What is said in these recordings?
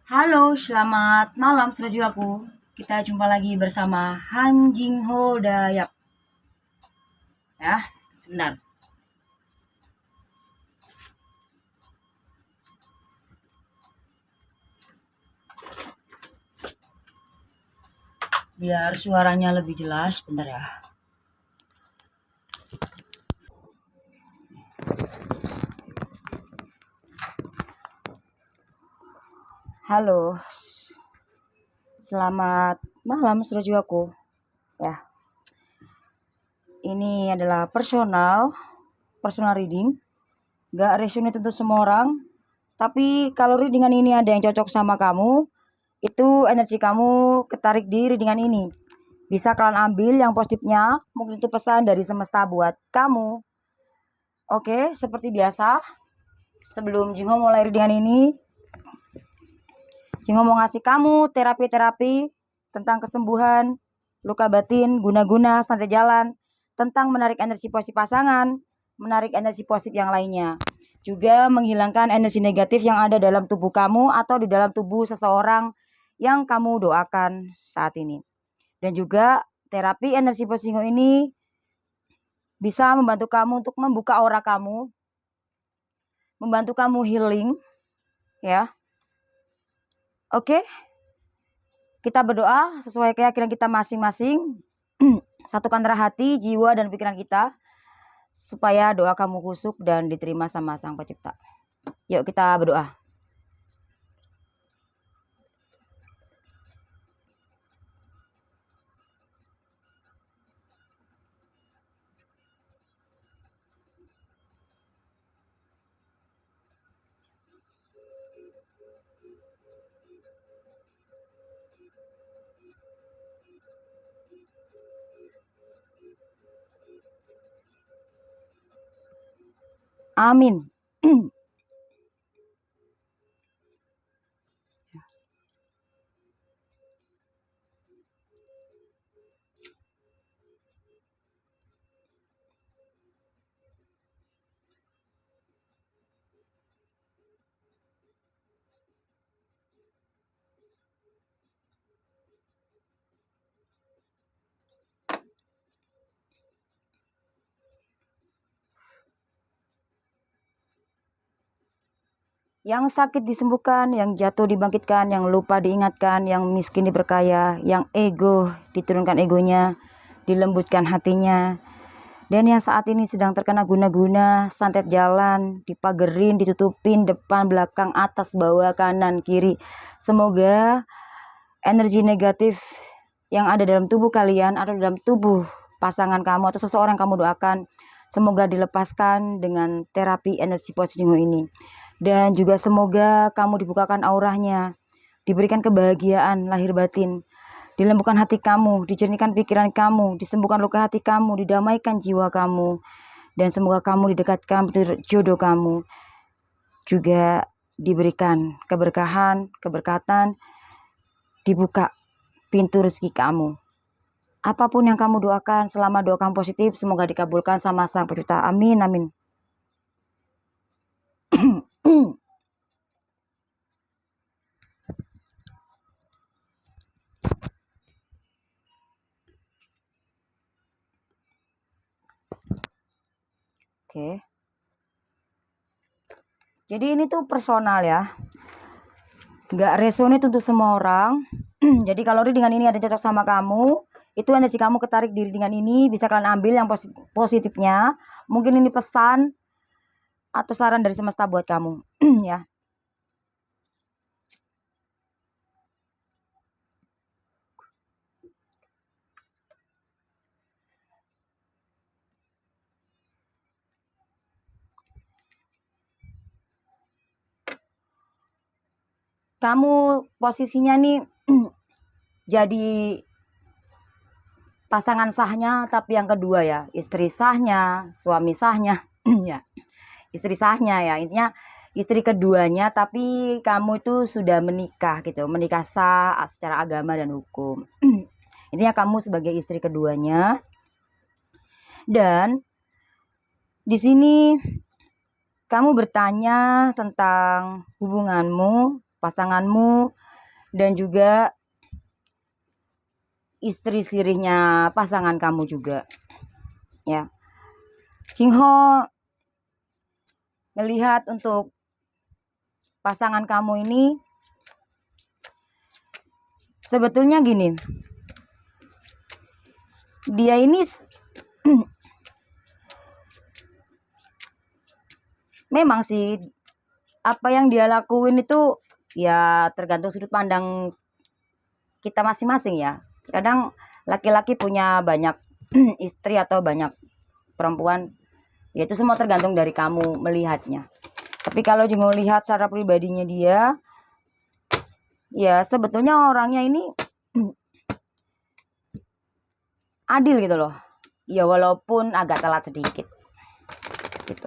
Halo, selamat malam saudaraku. Kita jumpa lagi bersama Han Jingho Dayak. Ya, sebentar. Biar suaranya lebih jelas, bentar ya. Halo, selamat malam saudaraku. Ya, ini adalah personal reading. Gak resonate untuk semua orang. Tapi kalau readingan ini ada yang cocok sama kamu, itu energi kamu ketarik di readingan ini. Bisa kalian ambil yang positifnya, mungkin itu pesan dari semesta buat kamu. Oke, seperti biasa, sebelum Jingo mulai readingan ini, Jingo mau ngasih kamu terapi-terapi tentang kesembuhan, luka batin, guna-guna, santai jalan, tentang menarik energi positif pasangan, menarik energi positif yang lainnya. Juga menghilangkan energi negatif yang ada dalam tubuh kamu atau di dalam tubuh seseorang yang kamu doakan saat ini. Dan juga terapi energi positif ini bisa membantu kamu untuk membuka aura kamu, membantu kamu healing, ya. Oke, kita berdoa sesuai keyakinan kita masing-masing. Satukan antara hati, jiwa, dan pikiran kita, supaya doa kamu khusuk dan diterima sama Sang Pencipta. Yuk kita berdoa. Amin. Yang sakit disembuhkan, yang jatuh dibangkitkan, yang lupa diingatkan, yang miskin diperkaya, yang ego diturunkan egonya, dilembutkan hatinya. Dan yang saat ini sedang terkena guna-guna, santet jalan, dipagerin, ditutupin, depan, belakang, atas, bawah, kanan, kiri. Semoga energi negatif yang ada dalam tubuh kalian atau dalam tubuh pasangan kamu atau seseorang kamu doakan, semoga dilepaskan dengan terapi energi positif ini. Dan juga semoga kamu dibukakan auranya, diberikan kebahagiaan lahir batin, dilembutkan hati kamu, dijernihkan pikiran kamu, disembuhkan luka hati kamu, didamaikan jiwa kamu, dan semoga kamu didekatkan jodoh kamu, juga diberikan keberkahan, keberkatan, dibuka pintu rezeki kamu. Apapun yang kamu doakan, selama doa kamu positif, semoga dikabulkan sama Sang Pencipta. Amin, amin. Oke. Jadi ini tuh personal ya. Nggak resonate untuk semua orang. Jadi kalau readingan ini ada cocok sama kamu, itu energi kamu ketarik di readingan ini, bisa kalian ambil yang positifnya. Mungkin ini pesan atau saran dari semesta buat kamu. Ya. Kamu posisinya nih jadi pasangan sahnya, tapi yang kedua ya, istri sahnya, suami sahnya, ya, istri sahnya ya, intinya istri keduanya, tapi kamu itu sudah menikah gitu, menikah sah secara agama dan hukum. Intinya kamu sebagai istri keduanya. Dan di sini kamu bertanya tentang hubunganmu pasanganmu dan juga istri sirihnya pasangan kamu juga ya. Jingho melihat untuk pasangan kamu ini sebetulnya gini, dia ini memang sih apa yang dia lakuin itu ya tergantung sudut pandang kita masing-masing ya. Kadang laki-laki punya banyak istri atau banyak perempuan, ya itu semua tergantung dari kamu melihatnya. Tapi kalau Jingho lihat secara pribadinya dia, ya sebetulnya orangnya ini adil gitu loh. Ya walaupun agak telat sedikit gitu.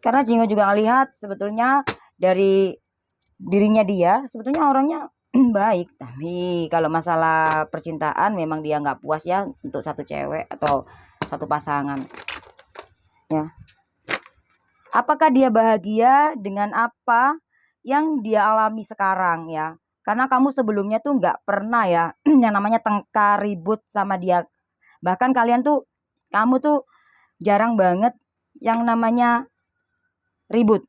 Karena Jingho juga ngelihat sebetulnya dari dirinya dia sebetulnya orangnya baik. Tapi kalau masalah percintaan memang dia nggak puas ya untuk satu cewek atau satu pasangan ya. Apakah dia bahagia dengan apa yang dia alami sekarang ya? Karena kamu sebelumnya tuh nggak pernah ya yang namanya tengkar ribut sama dia. Bahkan kalian tuh, kamu tuh jarang banget yang namanya ribut.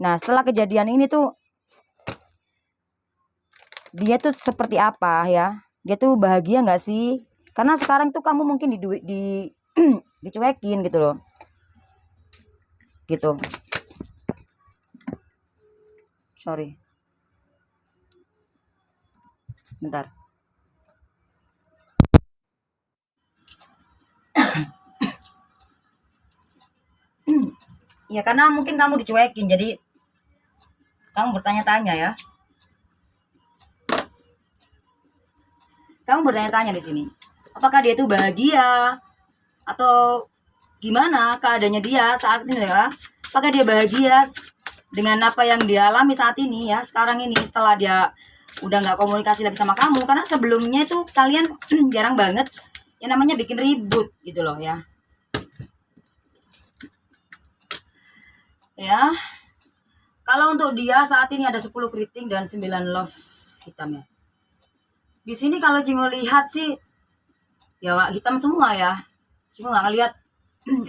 Nah setelah kejadian ini tuh dia tuh seperti apa ya? Dia tuh bahagia nggak sih? Karena sekarang tuh kamu mungkin dicuekin gitu loh. Gitu. Sorry. Bentar. Ya karena mungkin kamu dicuekin jadi kamu bertanya-tanya ya. Kamu bertanya-tanya di sini. Apakah dia tuh bahagia atau gimana keadaannya dia saat ini ya? Apakah dia bahagia dengan apa yang dia alami saat ini ya? Sekarang ini setelah dia udah nggak komunikasi lagi sama kamu, karena sebelumnya itu kalian jarang banget yang namanya bikin ribut gitu loh ya. Ya. Kalau untuk dia saat ini ada 10 keriting dan 9 love hitam ya. Di sini kalau Jingho lihat sih ya hitam semua ya. Jingho nggak ngelihat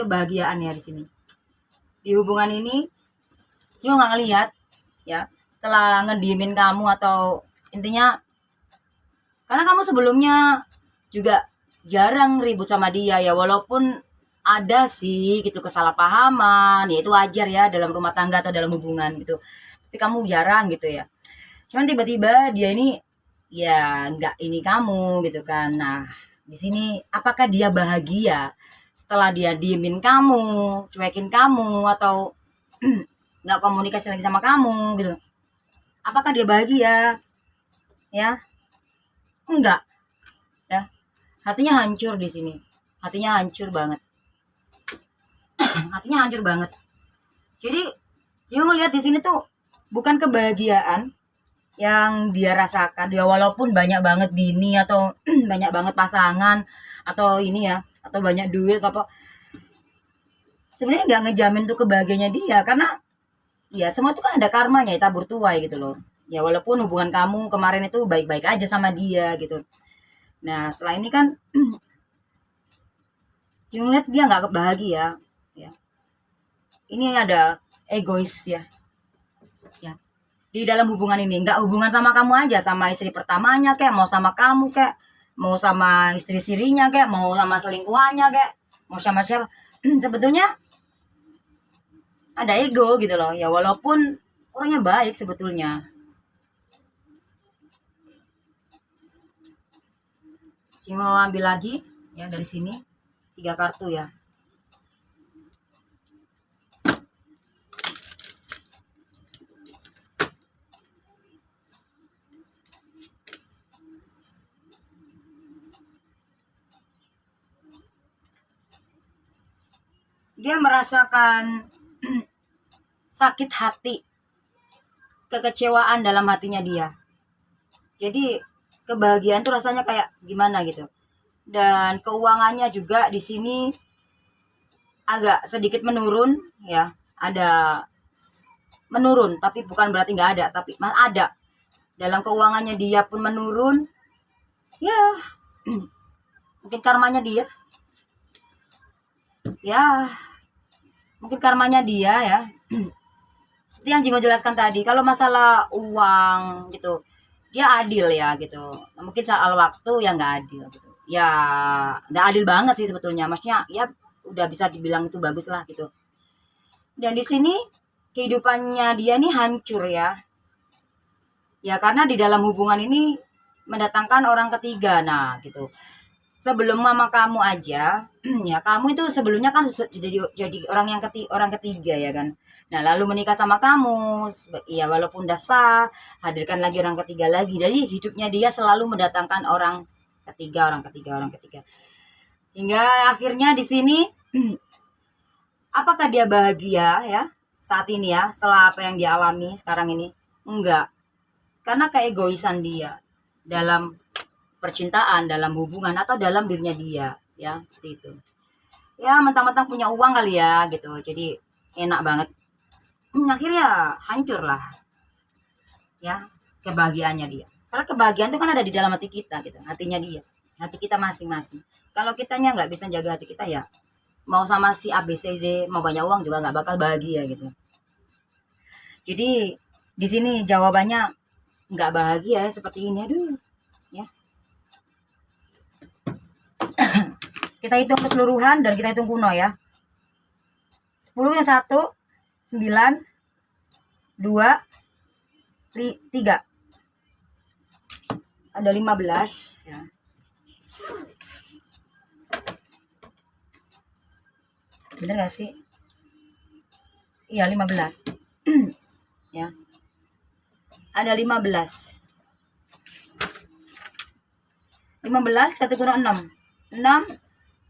kebahagiaan ya di sini. Di hubungan ini Jingho nggak ngelihat ya. Setelah ngediemin kamu atau intinya karena kamu sebelumnya juga jarang ribut sama dia ya, walaupun ada sih gitu kesalahpahaman, ya itu wajar ya dalam rumah tangga atau dalam hubungan gitu. Tapi kamu jarang gitu ya. Cuman tiba-tiba dia ini ya nggak ini kamu gitu kan. Nah di sini apakah dia bahagia setelah dia diemin kamu, cuekin kamu atau nggak komunikasi lagi sama kamu gitu? Apakah dia bahagia? Ya enggak ya. Hatinya hancur di sini. Hatinya hancur banget. Hatinya hancur banget. Jadi Jio ngeliat di sini tuh bukan kebahagiaan yang dia rasakan ya, walaupun banyak banget bini atau banyak banget pasangan atau ini ya atau banyak duit apa, sebenarnya nggak ngejamin tuh kebahagiaannya dia, karena ya semua itu kan ada karmanya ya, tabur tuai gitu loh ya. Walaupun hubungan kamu kemarin itu baik-baik aja sama dia gitu, nah setelah ini kan Jio ngeliat dia nggak bahagia ya. Ini ada egois ya di dalam hubungan ini. Nggak hubungan sama kamu aja, sama istri pertamanya kayak, mau sama kamu kayak, mau sama istri sirinya kayak, mau sama selingkuhannya kayak, mau sama siapa. Sebetulnya ada ego gitu loh ya, walaupun orangnya baik sebetulnya. Cuma ambil lagi ya dari sini 3 kartu ya. Dia merasakan sakit hati, kekecewaan dalam hatinya dia. Jadi kebahagiaan tuh rasanya kayak gimana gitu. Dan keuangannya juga di sini agak sedikit menurun ya. Ada menurun, tapi bukan berarti nggak ada, tapi ada. Dalam keuangannya dia pun menurun. Ya, mungkin karmanya dia. Ya, mungkin karmanya dia ya. Seperti yang Jingo jelaskan tadi, kalau masalah uang gitu, dia adil ya gitu. Mungkin soal waktu ya nggak adil gitu. Ya nggak adil banget sih sebetulnya. Maksudnya ya udah bisa dibilang itu bagus lah gitu. Dan di sini kehidupannya dia nih hancur ya. Ya karena di dalam hubungan ini mendatangkan orang ketiga. Nah gitu. Sebelum mama kamu aja, ya kamu itu sebelumnya kan jadi orang ketiga ya kan. Nah lalu menikah sama kamu, ya walaupun udah sah, hadirkan lagi orang ketiga lagi. Jadi hidupnya dia selalu mendatangkan orang ketiga, orang ketiga, orang ketiga. Hingga akhirnya di sini, apakah dia bahagia ya saat ini ya, setelah apa yang dia alami sekarang ini? Enggak, karena keegoisan dia dalam percintaan, dalam hubungan atau dalam dirinya dia ya, seperti itu ya. Mentang-mentang punya uang kali ya gitu, jadi enak banget. Akhirnya hancur lah ya kebahagiaannya dia, karena kebahagiaan itu kan ada di dalam hati kita gitu, hatinya dia, hati kita masing-masing. Kalau kitanya nggak bisa jaga hati kita ya, mau sama si ABCD mau banyak uang juga nggak bakal bahagia gitu. Jadi di sini jawabannya nggak bahagia ya, seperti ini. Aduh ya, kita hitung keseluruhan dan kita hitung kuno ya. 10 yang 1, 9, 2, 3. Ada 15 ya. Bener gak sih? Iya 15. Ya. Ada 15. 15 1 kurang 6. 6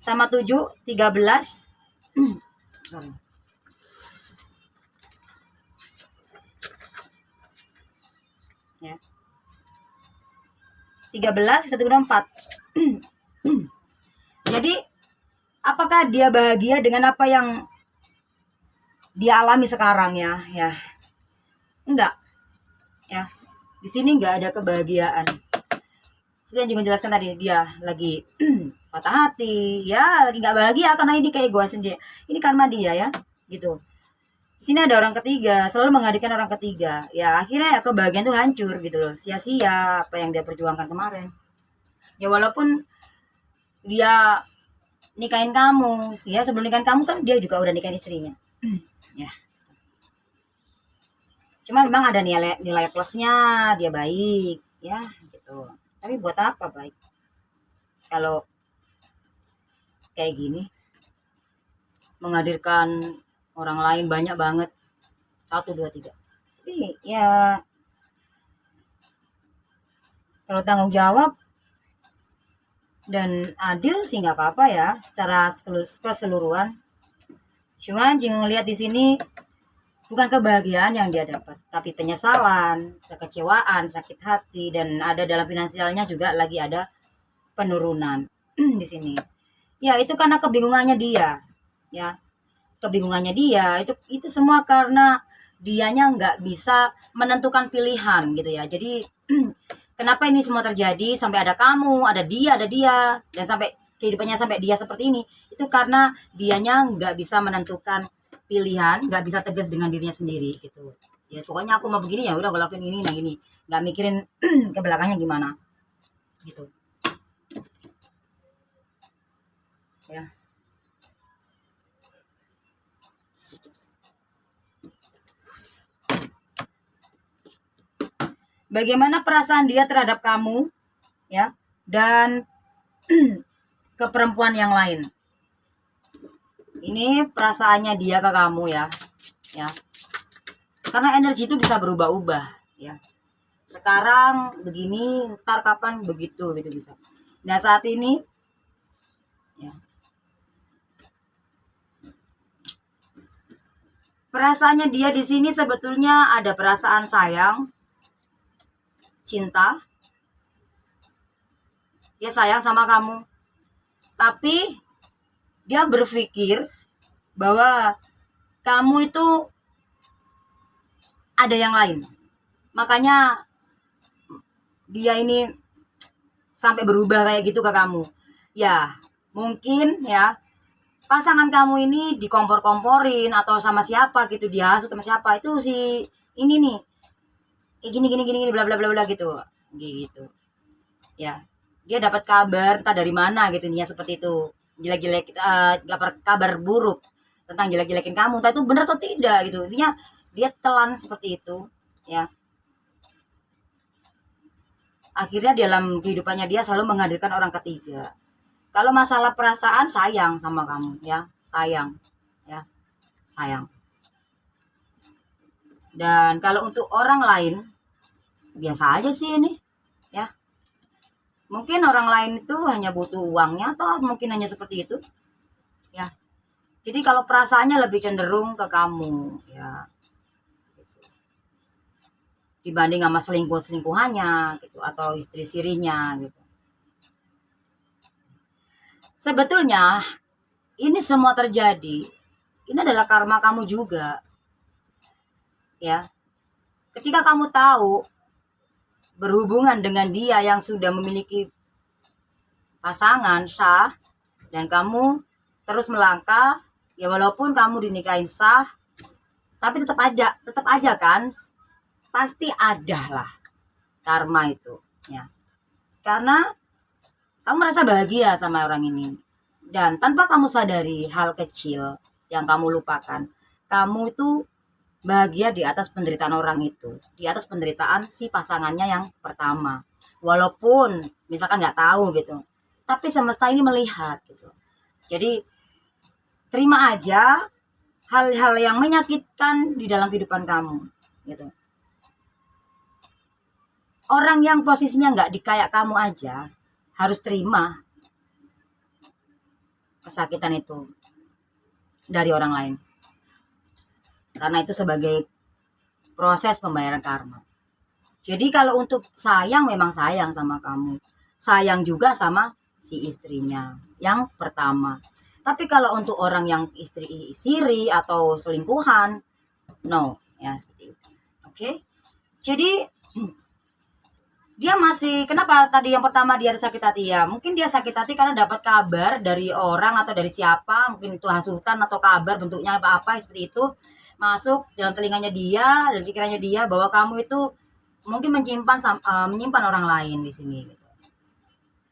sama 7 13. Ya. 13 1 kurang 4. Jadi apakah dia bahagia dengan apa yang dia alami sekarang ya? Ya. Enggak. Ya. Di sini enggak ada kebahagiaan. Seperti yang juga jelaskan tadi, dia lagi patah hati, ya lagi nggak bahagia karena ini kayak gue sendiri. Ini karma dia ya, gitu. Di sini ada orang ketiga, selalu menghadirkan orang ketiga. Ya akhirnya ya kebahagiaan tuh hancur gitu loh, sia-sia apa yang dia perjuangkan kemarin. Ya walaupun dia nikahin kamu, ya sebelum nikahin kamu kan dia juga udah nikahin istrinya. Ya. Cuma memang ada nilai plusnya, dia baik, ya gitu. Tapi buat apa baik kalau kayak gini, menghadirkan orang lain banyak banget, 1 2 3. Tapi ya kalau tanggung jawab dan adil sih nggak apa-apa ya secara keseluruhan. Cuman jangan lihat di sini bukan kebahagiaan yang dia dapat, tapi penyesalan, kekecewaan, sakit hati, dan ada dalam finansialnya juga lagi ada penurunan di sini. Ya itu karena kebingungannya dia, ya kebingungannya dia itu semua karena dianya nggak bisa menentukan pilihan gitu ya. Jadi kenapa ini semua terjadi sampai ada kamu, ada dia, dan sampai kehidupannya sampai dia seperti ini, itu karena dianya nggak bisa menentukan pilihan, nggak bisa tegas dengan dirinya sendiri gitu. Ya pokoknya aku mau begini ya udah gue lakuin ini, nah gini, nggak mikirin ke belakangnya gimana gitu ya. Bagaimana perasaan dia terhadap kamu ya, dan ke perempuan yang lain. Ini perasaannya dia ke kamu ya. Ya. Karena energi itu bisa berubah-ubah ya. Sekarang begini, ntar kapan begitu gitu bisa. Nah, saat ini ya. Perasaannya dia di sini sebetulnya ada perasaan sayang, cinta. Dia sayang sama kamu. Tapi dia berpikir bahwa kamu itu ada yang lain. Makanya dia ini sampai berubah kayak gitu ke kamu. Ya, mungkin ya pasangan kamu ini dikompor-komporin atau sama siapa gitu, dihasut sama siapa. Itu si ini nih gini gini gini bla bla bla bla gitu. Gitu. Ya. Dia dapat kabar entah dari mana gitu intinya seperti itu. Jelek-jelek kabar buruk tentang jelek-jelekin kamu. Entah itu benar atau tidak gitu. Intinya dia telan seperti itu, ya. Akhirnya dalam kehidupannya dia selalu menghadirkan orang ketiga. Kalau masalah perasaan sayang sama kamu, ya, sayang, ya, sayang. Dan kalau untuk orang lain biasa aja sih ini, ya. Mungkin orang lain itu hanya butuh uangnya atau mungkin hanya seperti itu, ya. Jadi kalau perasaannya lebih cenderung ke kamu, ya, dibanding sama selingkuhannya gitu atau istri sirinya gitu. Sebetulnya ini semua terjadi, ini adalah karma kamu juga, ya. Ketika kamu tahu berhubungan dengan dia yang sudah memiliki pasangan sah dan kamu terus melangkah, ya walaupun kamu dinikahin sah, tapi tetap aja kan pasti ada lah karma itu, ya. Karena kamu merasa bahagia sama orang ini dan tanpa kamu sadari hal kecil yang kamu lupakan, kamu itu bahagia di atas penderitaan orang itu, di atas penderitaan si pasangannya yang pertama. Walaupun misalkan nggak tahu gitu, tapi semesta ini melihat gitu. Jadi terima aja hal-hal yang menyakitkan di dalam kehidupan kamu gitu. Orang yang posisinya nggak di kayak kamu aja harus terima kesakitan itu dari orang lain. Karena itu sebagai proses pembayaran karma. Jadi kalau untuk sayang memang sayang sama kamu. Sayang juga sama si istrinya yang pertama. Tapi kalau untuk orang yang istri siri atau selingkuhan, no, ya seperti itu. Oke. Jadi dia masih, kenapa tadi yang pertama dia sakit hati ya? Mungkin dia sakit hati karena dapat kabar dari orang atau dari siapa, mungkin itu hasutan atau kabar bentuknya apa-apa seperti itu masuk dalam telinganya dia dan pikirannya dia bahwa kamu itu mungkin menyimpan orang lain di sini gitu.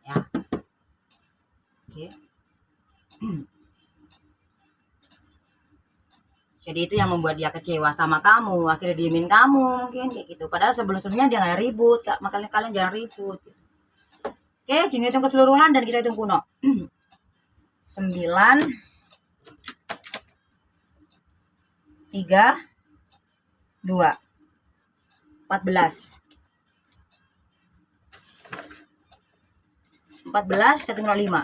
Ya. Oke. Jadi itu yang membuat dia kecewa sama kamu, akhirnya diemin kamu mungkin kayak gitu. Padahal sebelum-sebelumnya dia nggak ribut, makanya kalian jangan ribut. Gitu. Oke, jing hitung keseluruhan dan kita hitung kuno. 9, 3, 2, 14. 14 kita hitung 5.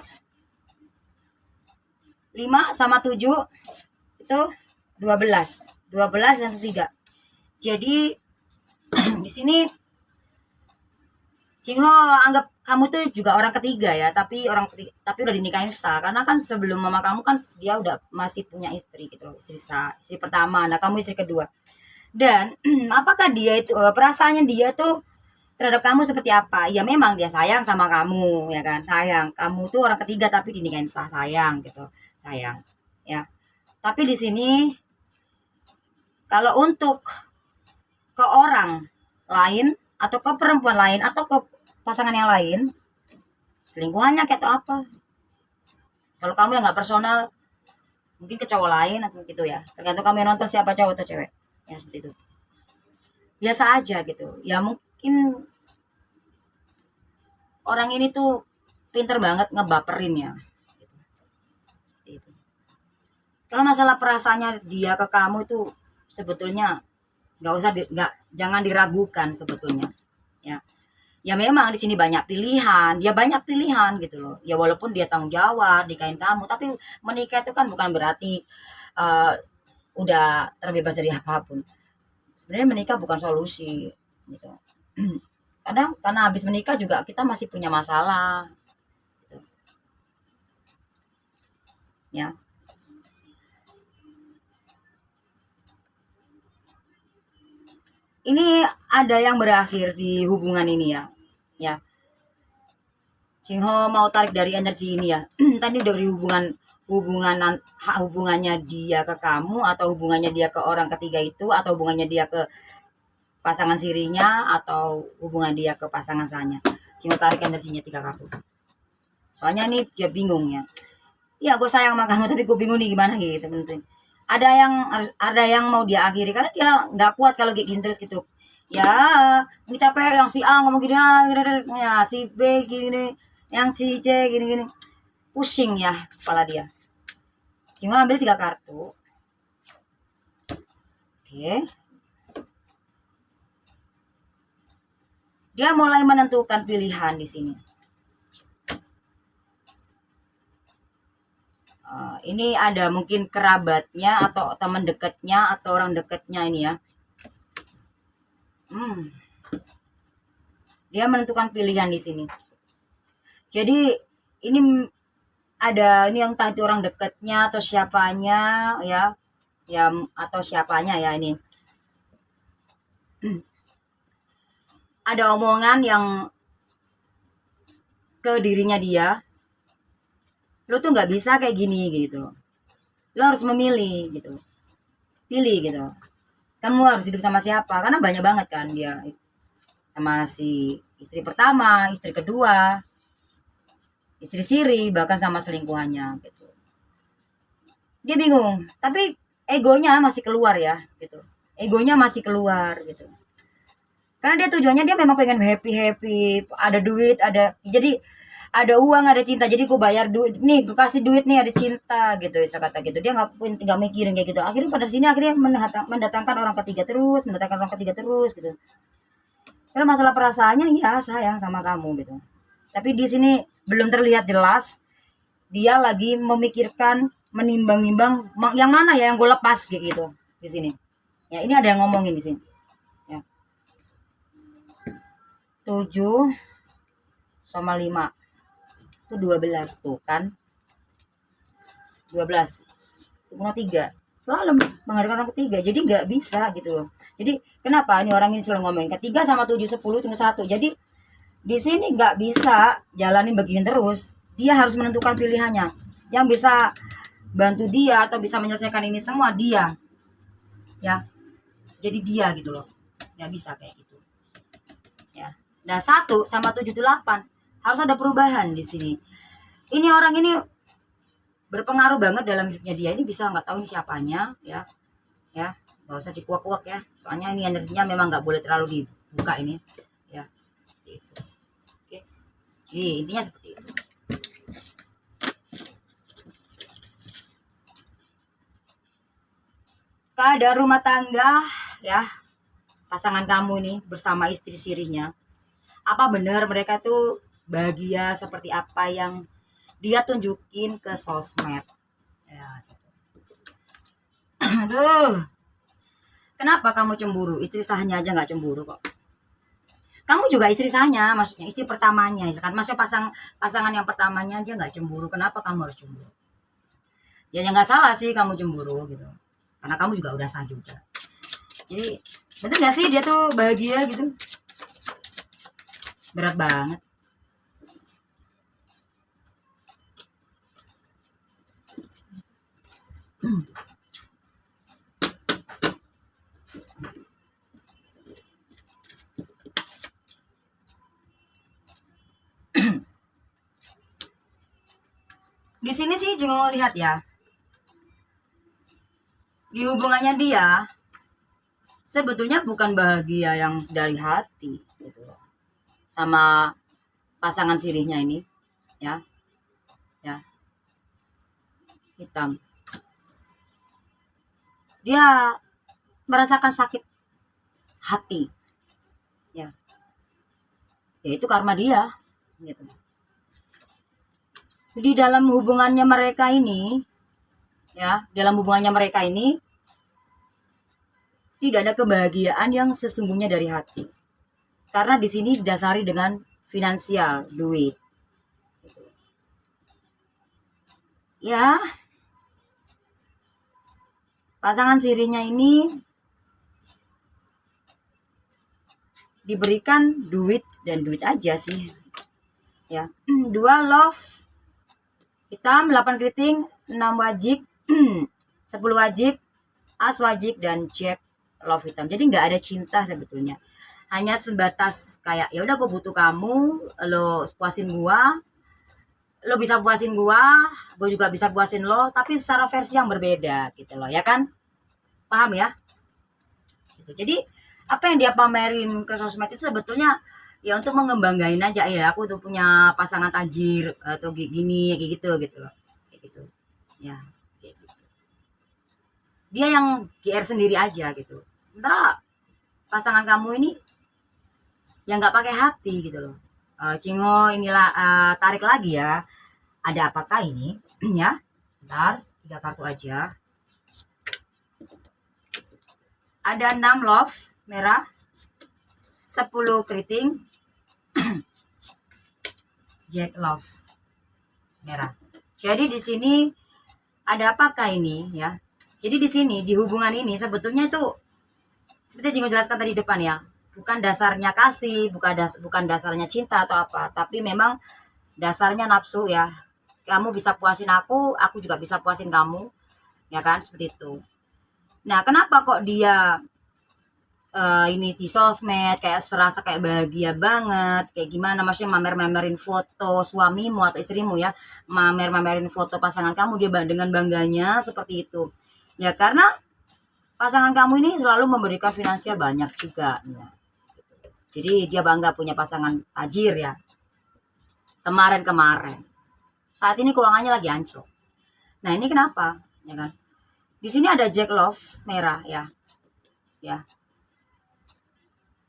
5 sama 7 itu 12. 12 dan 3. Jadi di sini Cingho anggap kamu tuh juga orang ketiga ya, tapi udah dinikahin sah karena kan sebelum mama kamu kan dia udah masih punya istri gitu, istri sah, istri pertama, nah kamu istri kedua. Dan apakah dia itu perasaannya dia tuh terhadap kamu seperti apa? Ya memang dia sayang sama kamu ya kan, sayang. Kamu tuh orang ketiga tapi dinikahin sah, sayang gitu, sayang ya. Tapi di sini kalau untuk ke orang lain atau ke perempuan lain atau ke pasangan yang lain, selingkuhannya kayak atau apa? Kalau kamu yang nggak personal, mungkin ke cowok lain atau gitu ya. Tergantung kamu yang nonton siapa cowok atau cewek. Ya seperti itu. Biasa aja gitu. Ya mungkin orang ini tuh pinter banget ngebaperin ya. Gitu. Kalau masalah perasaannya dia ke kamu itu sebetulnya jangan diragukan sebetulnya. Ya. Ya memang di sini banyak pilihan, dia banyak pilihan gitu loh. Ya walaupun dia tanggung jawab nikahin kamu, tapi menikah itu kan bukan berarti udah terbebas dari apapun. Sebenarnya menikah bukan solusi gitu. Kadang karena habis menikah juga kita masih punya masalah gitu. Ya. ini ada yang berakhir di hubungan ini ya. Ya. Jingho mau tarik dari energi ini ya. Tadi dari hubungannya dia ke kamu, atau hubungannya dia ke orang ketiga itu, atau hubungannya dia ke pasangan sirinya, atau hubungan dia ke pasangan sahnya. Jingho tarik energinya 3 kartu. Soalnya nih dia bingung ya. Iya, gue sayang sama kamu tapi gue bingung nih gimana gitu. Ada yang mau dia akhiri karena dia nggak kuat kalau kayak gini terus gitu. Ya, ini capek yang si A ngomong gini, ya si B gini, yang si C gini. Pusing ya kepala dia. Cuma ambil 3 kartu. Oke. Dia mulai menentukan pilihan di sini. Ini ada mungkin kerabatnya atau teman dekatnya atau orang dekatnya ini ya. Dia menentukan pilihan di sini. Jadi ini ada ini yang entah itu orang dekatnya atau siapanya ya, atau siapanya ya ini. Ada omongan yang ke dirinya dia, lo tuh nggak bisa kayak gini gitu loh. Lo harus memilih gitu. Pilih gitu. Kamu harus hidup sama siapa? Karena banyak banget kan dia sama si istri pertama, istri kedua, istri siri, bahkan sama selingkuhannya gitu. Dia bingung, tapi egonya masih keluar ya gitu. Egonya masih keluar gitu. Karena dia tujuannya dia memang pengen happy, ada duit, jadi ada uang, ada cinta. Jadi gue bayar duit, nih gue kasih duit nih, ada cinta gitu, istilah kata gitu. Dia nggak mikirin kayak gitu. Akhirnya pada sini akhirnya mendatangkan orang ketiga terus gitu. Karena masalah perasaannya, iya sayang sama kamu gitu. Tapi di sini belum terlihat jelas. Dia lagi memikirkan, menimbang-nimbang yang mana ya yang gue lepas kayak gitu di sini. Ya ini ada yang ngomongin di sini. 7 sama 5 itu 12 tuh kan, 12 itu punya 3, selalu menghargai orang ketiga, jadi nggak bisa gitu loh. Jadi kenapa ini orang ini selalu ngomongin ketiga sama 7 10 cuma 1. Jadi di sini nggak bisa jalanin begini terus, dia harus menentukan pilihannya. Yang bisa bantu dia atau bisa menyelesaikan ini semua dia ya, jadi dia gitu loh, nggak bisa kayak gitu ya. Nah 1 sama 7 itu 8, harus ada perubahan di sini. Ini orang ini berpengaruh banget dalam hidupnya dia. Ini bisa nggak tahu ini siapanya ya, nggak usah dikuak-kuak ya. Soalnya ini energinya memang nggak boleh terlalu dibuka ini ya. Seperti itu. Oke. Jadi intinya seperti itu. Keadaan rumah tangga ya, pasangan kamu ini bersama istri sirinya. Apa benar mereka tuh bahagia seperti apa yang dia tunjukin ke sosmed ya gitu. Aduh, kenapa kamu cemburu? Istri sahnya aja nggak cemburu kok. Kamu juga istri sahnya, maksudnya istri pertamanya, maksudnya pasangan yang pertamanya aja nggak cemburu, kenapa kamu harus cemburu? Ya nggak salah sih kamu cemburu gitu, karena kamu juga udah sah juga. Jadi betul nggak sih dia tuh bahagia gitu? Berat banget. Di sini sih Jungo lihat ya, di hubungannya dia sebetulnya bukan bahagia yang dari hati gitu loh, sama pasangan sirihnya ini ya, hitam. Dia merasakan sakit hati ya, itu karma dia gitu. Di dalam hubungannya mereka ini tidak ada kebahagiaan yang sesungguhnya dari hati, karena di sini didasari dengan finansial, duit gitu. Ya, pasangan sirinya ini diberikan duit dan duit aja sih ya. 2 love hitam, 8 keriting, 6 wajib, 10 wajib, as wajib, dan jack love hitam. Jadi nggak ada cinta sebetulnya, hanya sebatas kayak ya udah gue butuh kamu, lo puasin gua, lo bisa puasin gua, gue juga bisa puasin lo, tapi secara versi yang berbeda gitu loh ya kan, paham ya gitu. Jadi apa yang dia pamerin ke sosmed itu sebetulnya ya untuk mengembanggain aja, ya aku tuh punya pasangan tajir atau gini kayak gitu gitu loh, kayak gitu ya, kayak gitu. Dia yang GR sendiri aja gitu. Ntar pasangan kamu ini yang nggak pakai hati gitu loh. Cingo inilah, tarik lagi ya. Ada apakah ini? Ya, ntar 3 kartu aja. Ada 6 love merah, 10 keriting, jack love merah. Jadi di sini ada apakah ini ya? Jadi di sini di hubungan ini sebetulnya itu seperti Jingo jelaskan tadi depan ya, bukan dasarnya kasih, bukan dasarnya cinta atau apa, tapi memang dasarnya nafsu ya. Kamu bisa puasin aku juga bisa puasin kamu, ya kan, seperti itu. Nah, kenapa kok dia ini di sosmed kayak serasa kayak bahagia banget, kayak gimana, maksudnya mamerin foto suamimu atau istrimu ya, mamerin foto pasangan kamu, dia dengan bangganya seperti itu. Ya karena pasangan kamu ini selalu memberikan finansial banyak juga ya. Jadi dia bangga punya pasangan tajir ya. Kemarin. Saat ini keuangannya lagi anjlok. Nah, ini kenapa? Ya kan? Di sini ada jack love merah ya. Ya.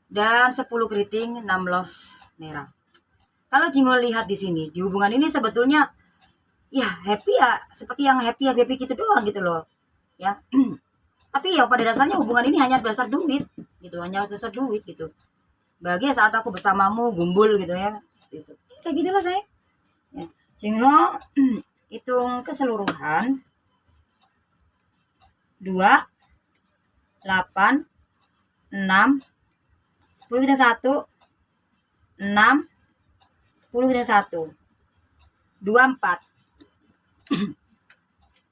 Dan 10 keriting, 6 love merah. Kalau Jingo lihat di sini, di hubungan ini sebetulnya ya happy ya, seperti yang happy gitu doang gitu loh. Ya. Tapi ya pada dasarnya hubungan ini hanya dasar duit gitu, hanya dasar duit gitu. Bahagia saat aku bersamamu, gumbul gitu ya. Gitu. Kayak gitulah saya. Ya. Jingo hitung keseluruhan 2, 8, 6, 10 kita 1, 6, 10 kita 1, 2, 4.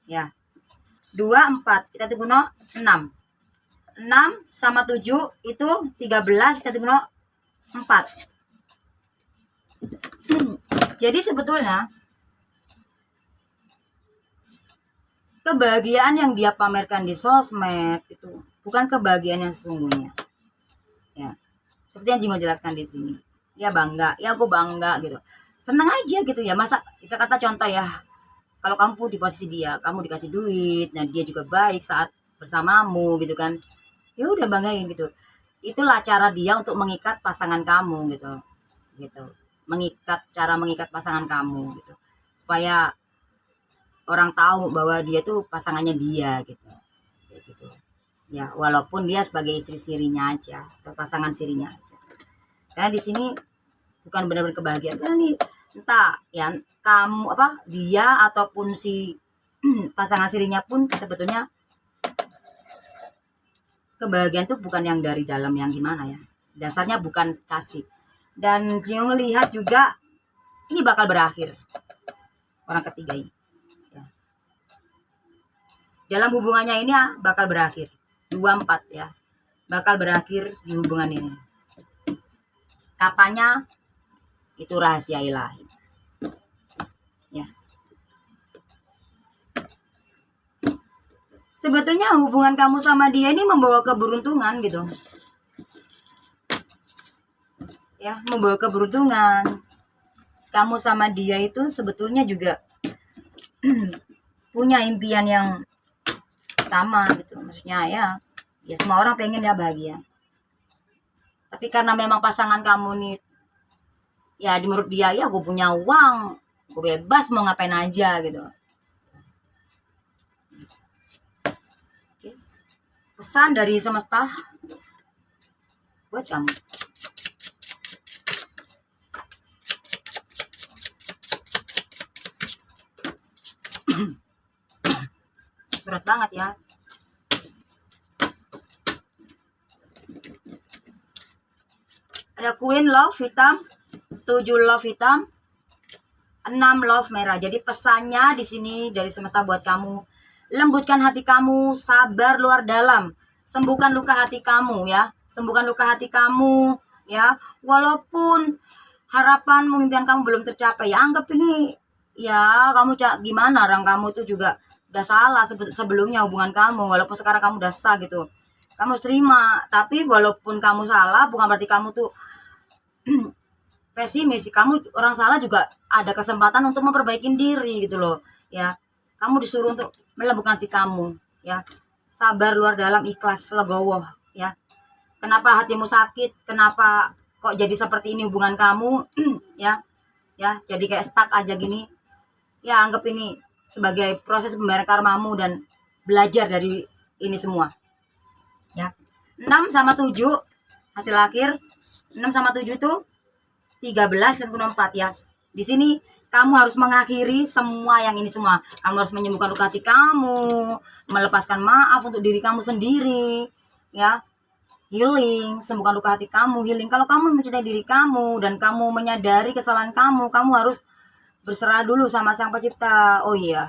Ya. 2, 4. Kita tunggu 6. 6 sama 7 itu 13, kita tunggu 4. Jadi sebetulnya kebahagiaan yang dia pamerkan di sosmed itu bukan kebahagiaan yang sesungguhnya. Ya. Seperti yang Jingo jelaskan di sini. Dia bangga, ya aku bangga gitu. Senang aja gitu ya. Masa bisa kata contoh ya, kalau kamu di posisi dia, kamu dikasih duit, nah dia juga baik saat bersamamu gitu kan. Ya udah banggain gitu. Itulah cara dia untuk mengikat pasangan kamu gitu. Gitu. Cara mengikat pasangan kamu gitu. Supaya orang tahu bahwa dia tuh pasangannya dia gitu. Kayak gitu. Ya, walaupun dia sebagai istri sirinya aja atau pasangan sirinya aja. Karena di sini bukan benar-benar kebahagiaan. Karena nih entah ya kamu dia ataupun si pasangan sirinya pun sebetulnya kebahagiaan itu bukan yang dari dalam yang gimana ya. Dasarnya bukan kasih. Dan Jingo lihat juga ini bakal berakhir. Orang ketiga ini. Ya. Dalam hubungannya ini ya, bakal berakhir. 2, 4 ya. Bakal berakhir di hubungan ini. Kapannya itu rahasia ilahi. Ya. Sebetulnya hubungan kamu sama dia ini membawa keberuntungan gitu. Ya, membawa keberuntungan. Kamu sama dia itu sebetulnya juga punya impian yang sama gitu. Maksudnya ya semua orang pengen ya bahagia. Tapi karena memang pasangan kamu nih ya menurut dia ya gue punya uang, gue bebas mau ngapain aja gitu. Oke. Pesan dari semesta buat kamu. Berat banget ya. Ada Queen Love hitam, 7 Love hitam, 6 Love merah. Jadi pesannya di sini dari semesta buat kamu, lembutkan hati kamu, sabar luar dalam, sembuhkan luka hati kamu ya, sembuhkan luka hati kamu ya. Walaupun harapan impian kamu belum tercapai, ya anggap ini ya kamu gimana, orang kamu tuh juga udah salah sebelumnya hubungan kamu, walaupun sekarang kamu udah sah gitu, kamu harus terima. Tapi walaupun kamu salah bukan berarti kamu tuh pesimis. Kamu orang salah juga ada kesempatan untuk memperbaiki diri gitu loh ya. Kamu disuruh untuk melembutkan hati kamu ya, sabar luar dalam, ikhlas, legowo ya. Kenapa hatimu sakit, kenapa kok jadi seperti ini hubungan kamu ya, jadi kayak stuck aja gini ya. Anggap ini sebagai proses pembayaran karmamu dan belajar dari ini semua ya. 6 sama 7 hasil akhir, 6 sama 7 tuh 13 dan 4 ya. Di sini kamu harus mengakhiri semua yang ini semua. Kamu harus menyembuhkan luka hati kamu, melepaskan maaf untuk diri kamu sendiri ya. Healing, sembuhkan luka hati kamu, healing. Kalau kamu mencintai diri kamu dan kamu menyadari kesalahan kamu harus berserah dulu sama Sang Pencipta. Oh iya,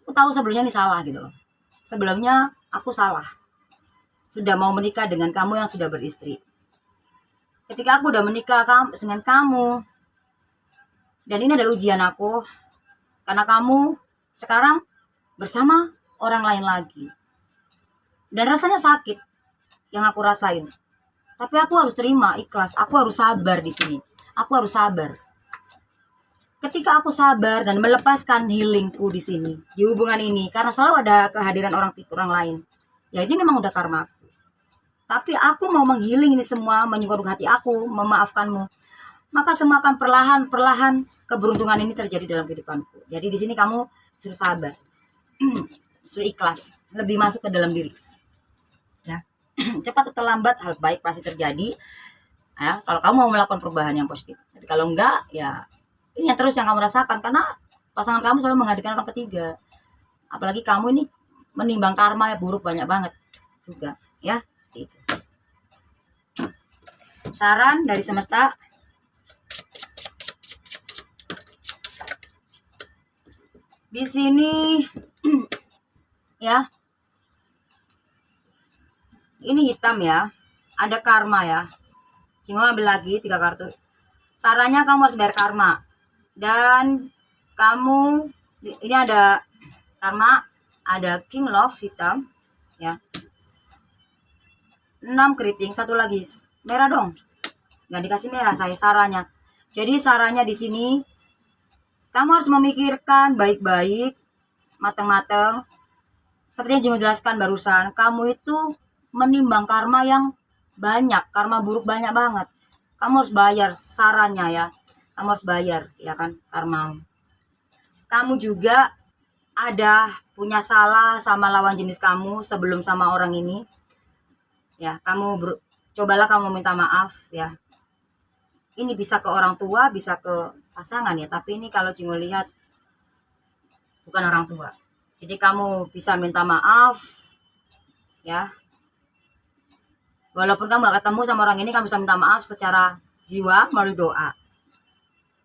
aku tahu sebelumnya ini salah gitu loh. Sebelumnya aku salah, sudah mau menikah dengan kamu yang sudah beristri. Ketika aku udah menikah dengan kamu, dan ini adalah ujian aku, karena kamu sekarang bersama orang lain lagi. Dan rasanya sakit yang aku rasain. Tapi aku harus terima, ikhlas. Aku harus sabar di sini. Aku harus sabar. Ketika aku sabar dan melepaskan healingku di sini, di hubungan ini, karena selalu ada kehadiran orang lain, ya ini memang udah karma. Tapi aku mau menghealing ini semua, menyembuhkan hati aku, memaafkanmu. Maka semua akan perlahan keberuntungan ini terjadi dalam kehidupanku. Jadi di sini kamu suruh sabar, suruh ikhlas, lebih masuk ke dalam diri. Ya. Cepat atau lambat hal baik pasti terjadi. Ya, kalau kamu mau melakukan perubahan yang positif. Tapi kalau enggak, ya ini yang terus yang kamu rasakan, karena pasangan kamu selalu menghadirkan orang ketiga. Apalagi kamu ini menimbang karma ya buruk banyak banget juga, ya. Itu. Saran dari semesta. Di sini ya. Ini hitam ya. Ada karma ya. Singo ambil lagi 3 kartu. Sarannya kamu harus bayar karma. Dan kamu ini ada karma, ada King Love hitam ya. 6 keriting, satu lagi merah dong. Nggak dikasih merah saya sarannya. Jadi sarannya di sini kamu harus memikirkan baik-baik, matang-matang. Seperti yang Jingo jelaskan barusan, kamu itu menimbang karma yang banyak, karma buruk banyak banget. Kamu harus bayar sarannya ya. Kamu harus bayar ya kan karma. Kamu juga ada punya salah sama lawan jenis kamu sebelum sama orang ini. Ya, cobalah kamu minta maaf ya. Ini bisa ke orang tua, bisa ke pasangan ya, tapi ini kalau Jingo lihat bukan orang tua. Jadi kamu bisa minta maaf ya. Walaupun kamu gak ketemu sama orang ini, kamu bisa minta maaf secara jiwa melalui doa.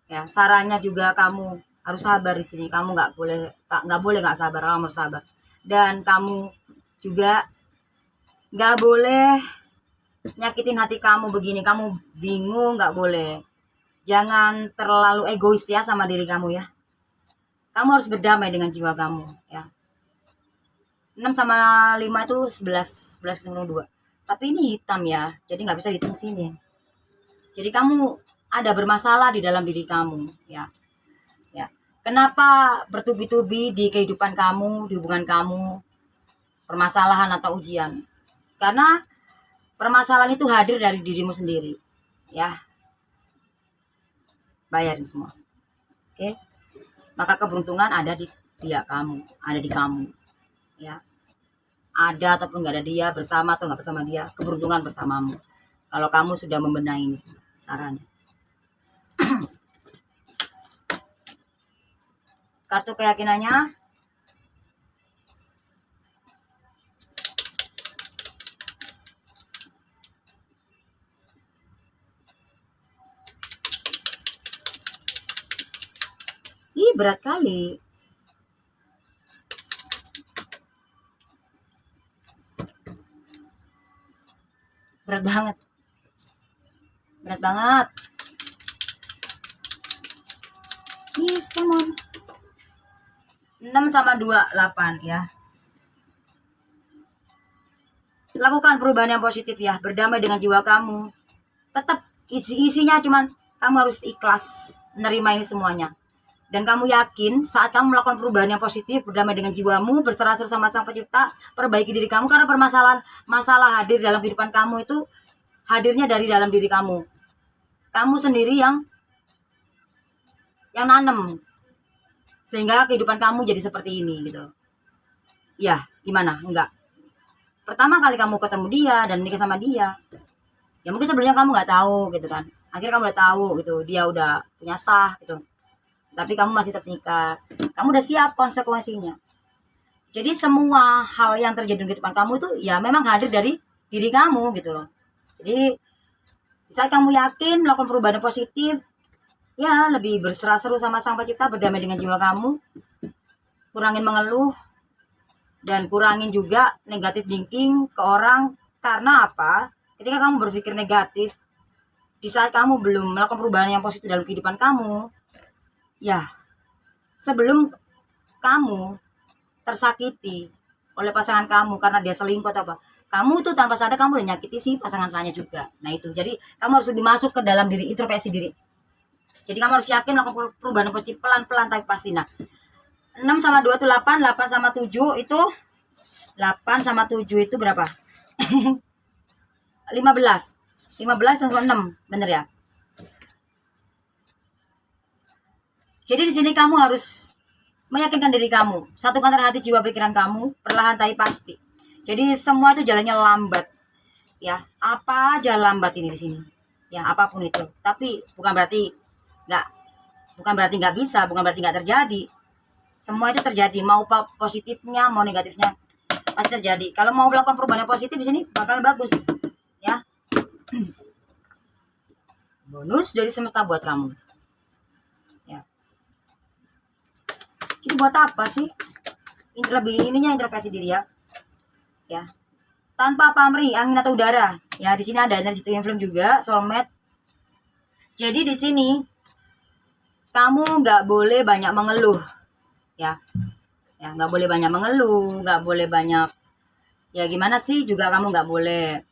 Ya, sarannya juga kamu harus sabar di sini. Kamu nggak boleh nggak sabar, kamu harus sabar. Dan kamu juga nggak boleh nyakitin hati kamu begini. Kamu bingung, nggak boleh. Jangan terlalu egois ya sama diri kamu ya. Kamu harus berdamai dengan jiwa kamu ya. 6 sama 5 itu 11 ketemu 2. Tapi ini hitam ya, jadi nggak bisa dihitung sini. Jadi kamu ada bermasalah di dalam diri kamu ya. Ya. Kenapa bertubi-tubi di kehidupan kamu, di hubungan kamu, permasalahan atau ujian? Karena permasalahan itu hadir dari dirimu sendiri ya. Bayarin semua. Oke. Maka keberuntungan ada di pihak kamu, ada di kamu ya. Ada ataupun nggak ada dia, bersama atau nggak bersama dia, keberuntungan bersamamu. Kalau kamu sudah membenahi ini sarannya. Kartu keyakinannya. Ih, berat kali. Berat banget. Berat banget. Yes, come on. 6 sama 2, 8 ya. Lakukan perubahan yang positif ya. Berdamai dengan jiwa kamu. Tetap isinya cuman kamu harus ikhlas menerima ini semuanya. Dan kamu yakin saat kamu melakukan perubahan yang positif, berdamai dengan jiwamu, berserah-serah sama Sang Pencipta, perbaiki diri kamu, karena masalah hadir dalam kehidupan kamu itu hadirnya dari dalam diri kamu. Kamu sendiri yang nanam sehingga kehidupan kamu jadi seperti ini gitu. Ya, gimana? Enggak. Pertama kali kamu ketemu dia dan menikah sama dia, ya mungkin sebelumnya kamu nggak tahu gitu kan. Akhirnya kamu udah tahu gitu, dia udah punya sah gitu. Tapi kamu masih tetap nikah. Kamu udah siap konsekuensinya. Jadi semua hal yang terjadi di kehidupan kamu itu ya memang hadir dari diri kamu gitu loh. Jadi saat kamu yakin melakukan perubahan positif, ya lebih berserah-seru sama Sang Pencipta, berdamai dengan jiwa kamu, kurangin mengeluh, dan kurangin juga negatif thinking ke orang. Karena apa? Ketika kamu berpikir negatif, di saat kamu belum melakukan perubahan yang positif dalam kehidupan kamu, ya sebelum kamu tersakiti oleh pasangan kamu karena dia selingkuh atau apa, kamu itu tanpa sadar kamu udah nyakiti si pasangan saya juga. Nah itu, jadi kamu harus lebih masuk ke dalam diri, introspeksi diri. Jadi kamu harus yakin melakukan perubahan positif pelan-pelan tapi pasti. Nah, 6 sama 2 itu 8, 8 sama 7 itu 8 sama 7 itu berapa? 15. 15 dan 6, bener ya? Jadi di sini kamu harus meyakinkan diri kamu, satukan hati, jiwa, pikiran kamu, perlahan tapi pasti. Jadi semua itu jalannya lambat, ya. Apa aja lambat ini di sini, ya apapun itu. Tapi bukan berarti nggak bisa, bukan berarti nggak terjadi. Semua itu terjadi, mau positifnya, mau negatifnya, pasti terjadi. Kalau mau melakukan perubahan yang positif di sini bakal bagus, ya. Bonus dari semesta buat kamu. Jadi buat apa sih? Lebih ininya introspeksi diri ya. Ya. Tanpa pamrih, angin atau udara. Ya, di sini ada energi twin flame juga, soulmate. Jadi di sini kamu nggak boleh banyak mengeluh. Ya. Ya, nggak boleh banyak mengeluh, nggak boleh banyak, ya gimana sih, juga kamu nggak boleh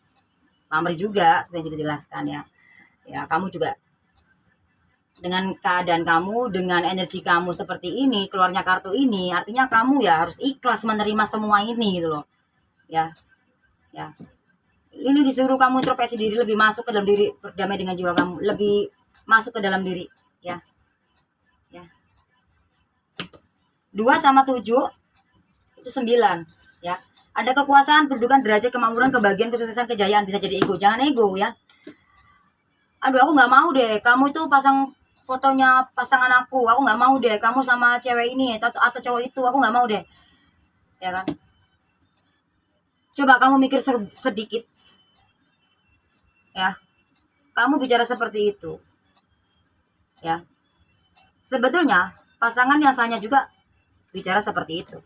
pamrih juga, seperti yang dijelaskan ya. Ya, kamu juga dengan keadaan kamu, dengan energi kamu seperti ini, keluarnya kartu ini, artinya kamu ya harus ikhlas menerima semua ini gitu loh. Ya. Ya. Ini disuruh kamu introspeksi diri, lebih masuk ke dalam diri, berdamai dengan jiwa kamu, lebih masuk ke dalam diri, ya. Ya. 2 sama 7 itu 9, ya. Ada kekuasaan, kedudukan, derajat, kemakmuran, kebahagiaan, kesuksesan, kejayaan, bisa jadi ego. Jangan ego ya. Aduh, aku nggak mau deh kamu itu pasang fotonya pasangan aku nggak mau deh kamu sama cewek ini atau cowok itu, aku nggak mau deh, ya kan. Coba kamu mikir sedikit, ya, kamu bicara seperti itu, ya. Sebetulnya pasangan yang sahnya juga bicara seperti itu.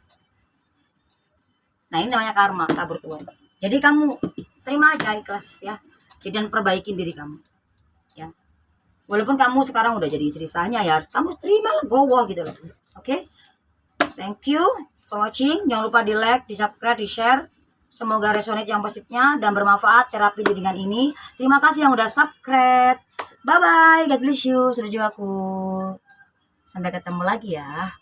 Nah ini namanya karma, tabur tuan. Jadi kamu terima aja, ikhlas ya, dan perbaikin diri kamu, ya. Walaupun kamu sekarang udah jadi istri sahnya, ya harus kamu terima legowo gitu loh. Oke? Thank you for watching. Jangan lupa di like, di subscribe, di share. Semoga resonate yang positifnya dan bermanfaat terapi dengan ini. Terima kasih yang udah subscribe. Bye bye. God bless you. Sudah jumpa aku. Sampai ketemu lagi ya.